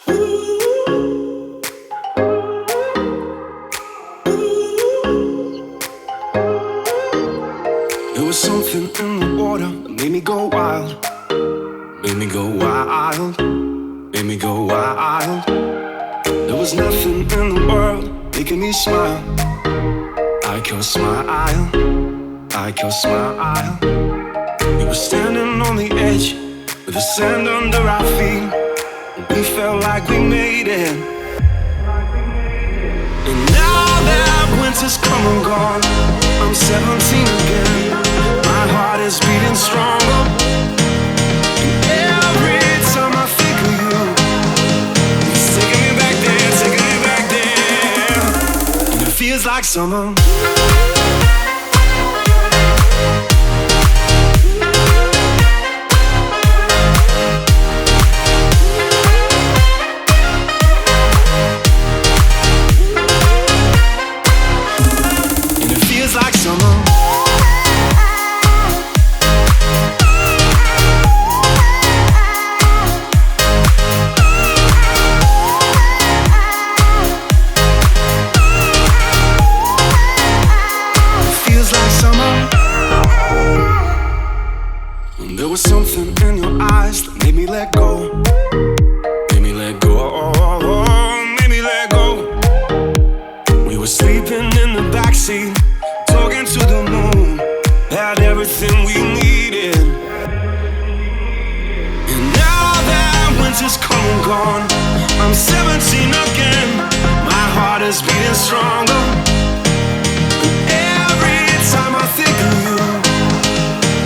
There was something in the water that made me go wild. Made me go wild. Made me go wild. There was nothing in the world making me smile like your smile, like your smile. We were standing on the edge with the sand under our feet, and we felt like we made it. And now that winter's come and gone, I'm 17 again. My heart is beating stronger, and every time I think of you, it's taking me back there, taking me back there. And it feels like summer. Like summer. It feels like summer. And there was something in your eyes that made me let go. Made me let go. Made me let go. We were sleeping in the backseat, talking to the moon, had everything we needed. And now that winter's come and gone, I'm 17 again. My heart is beating stronger, and every time I think of you,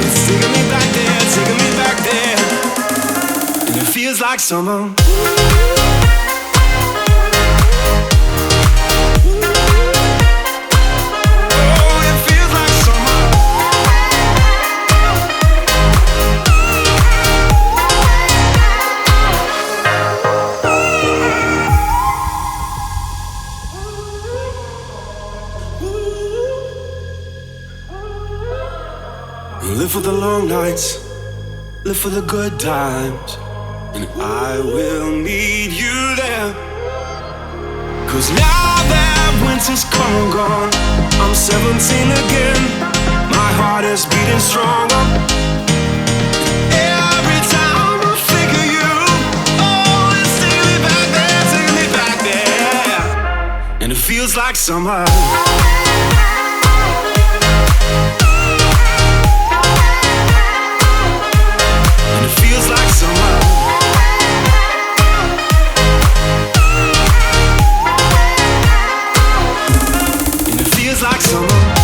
it's taking me back there, taking me back there. And it feels like summer. Live for the long nights, live for the good times, and I will meet you there. Cause now that winter's come and gone, I'm 17 again. My heart is beating stronger. Every time I think of you, oh, it's taking me back there, taking me back there. And it feels like summer. It feels like summer. And it feels like summer.